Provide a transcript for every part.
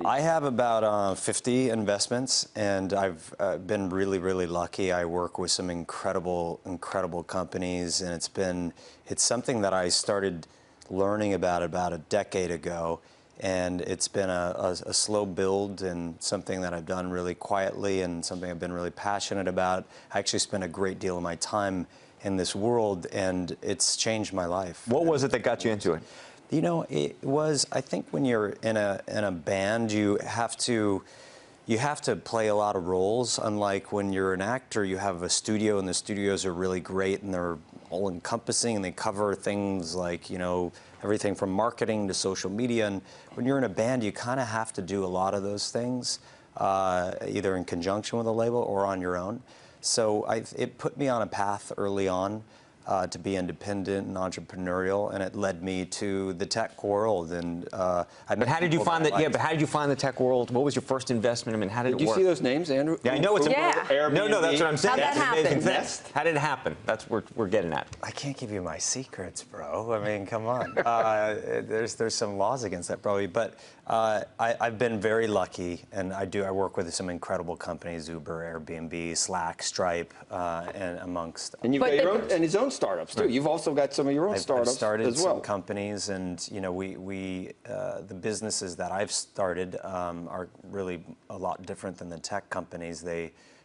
I have about 50 investments, and I've been really lucky. I work with some incredible companies, and it's something that I started learning about a decade ago, and it's been a slow build and something that I've done really quietly and something I've been really passionate about. I actually spent a great deal of my time in this world, and it's changed my life. What was it that got you into it? You know, it was, I think when you're in a band, you have to play a lot of roles. Unlike when you're an actor, you have a studio, and the studios are really great, and they're all encompassing, and they cover things like, you know, everything from marketing to social media. And when you're in a band, you kind of have to do a lot of those things, either in conjunction with a label or on your own. So it put me on a path early on to be independent and entrepreneurial, and it led me to the tech world. And but how did you find that? Yeah, but how did you find the tech world? What was your first investment? I mean, how did it work? Did you see those names, Andrew? Yeah, I know it's Airbnb. No, that's what I'm saying. How'd that happen? How did it happen? That's what we're getting at. I can't give you my secrets, bro. I mean, come on. There's some laws against that, probably. But I've been very lucky, and I work with some incredible companies: Uber, Airbnb, Slack, Stripe, and amongst. And you've got your own and his own startups too. Right. You've also got some of your own startups I've started as well. Some companies, and you know, the businesses that I've started are really a lot different than the tech companies.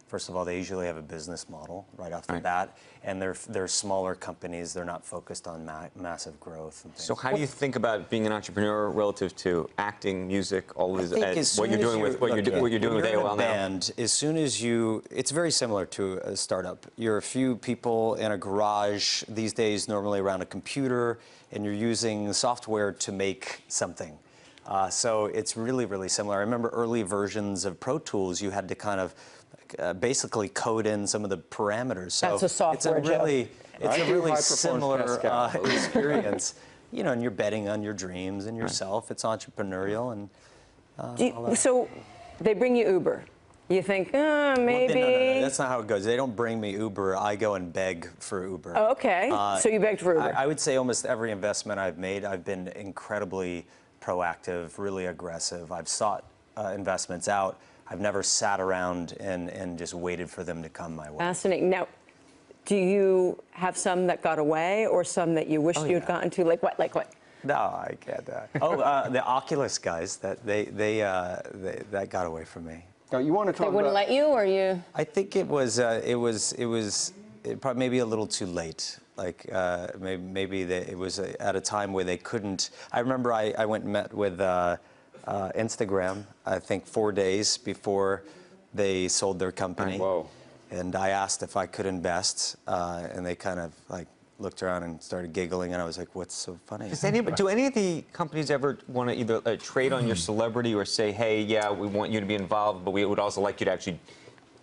First of all, they usually have a business model right off the bat, and they're smaller companies. They're not focused on massive growth. And things. So how do you think about being an entrepreneur relative to acting, music, all of this? What you're doing with AOL now? As soon as it's very similar to a startup. You're a few people in a garage these days, normally around a computer, and you're using software to make something. So it's really similar. I remember early versions of Pro Tools. You had to kind of basically code in some of the parameters. So that's a software it's a really similar experience. You know, and you're betting on your dreams and yourself. It's entrepreneurial, and so they bring you Uber. You think, maybe. No, that's not how it goes. They don't bring me Uber. I go and beg for Uber. Oh, okay. So you begged for Uber. I would say almost every investment I've made, I've been incredibly proactive, really aggressive. I've sought investments out. I've never sat around and just waited for them to come my way. Fascinating. Now, do you have some that got away, or some that you wished you'd gotten to? Like what? Like what? No, I can't. The Oculus guys, that got away from me. Now, you want to talk They wouldn't let you, or you? I think it was probably maybe a little too late. Like maybe it was at a time where they couldn't. I remember I went and met with Instagram, I think 4 days before they sold their company. Whoa. And I asked if I could invest, and they kind of like looked around and started giggling, and I was like, what's so funny? Do any of the companies ever want to either trade on your celebrity or say, hey, yeah, we want you to be involved, but we would also like you to actually,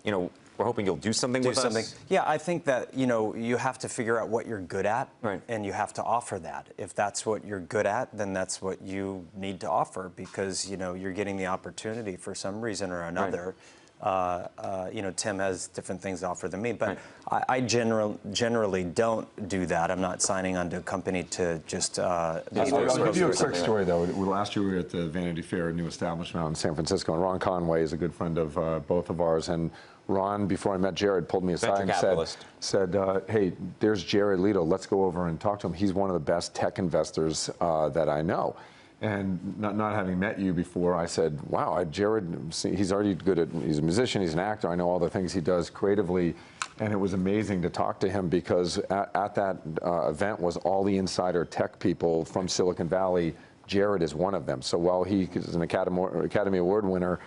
you know, we're hoping you'll do something with us? Yeah, I think that, you know, you have to figure out what you're good at, right, and you have to offer that. If that's what you're good at, then that's what you need to offer, because, you know, you're getting the opportunity for some reason or another. Right. You know, Tim has different things to offer than me, but right, I generally don't do that. I'm not signing on to a company to just... I'll give you a quick story, though. Last year we were at the Vanity Fair, a new establishment out in San Francisco, and Ron Conway is a good friend of both of ours. And Ron, before I met Jared, pulled me aside and said, hey, there's Jared Leto. Let's go over and talk to him. He's one of the best tech investors that I know. And not having met you before, I said, wow, Jared, he's already good at, he's a musician, he's an actor, I know all the things he does creatively. And it was amazing to talk to him, because at that event was all the insider tech people from Silicon Valley. Jared is one of them. So while he is an Academy Award winner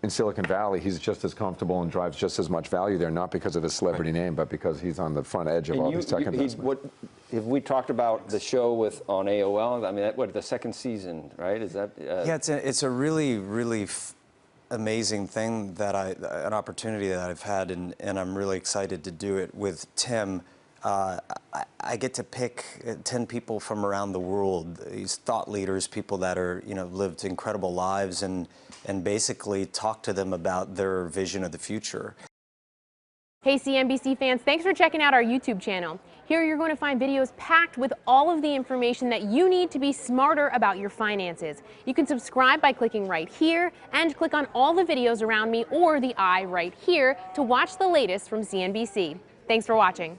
in Silicon Valley, he's just as comfortable and drives just as much value there, not because of his celebrity name, but because he's on the front edge of all these tech investments. Have we talked about the show on AOL? I mean, the second season, right? Is that? Yeah, it's a really amazing thing that an opportunity that I've had, and I'm really excited to do it with Tim. I get to pick 10 people from around the world, these thought leaders, people that are, you know, lived incredible lives, and basically talk to them about their vision of the future. Hey CNBC fans, thanks for checking out our YouTube channel. Here you're going to find videos packed with all of the information that you need to be smarter about your finances. You can subscribe by clicking right here and click on all the videos around me or the eye right here to watch the latest from CNBC. Thanks for watching.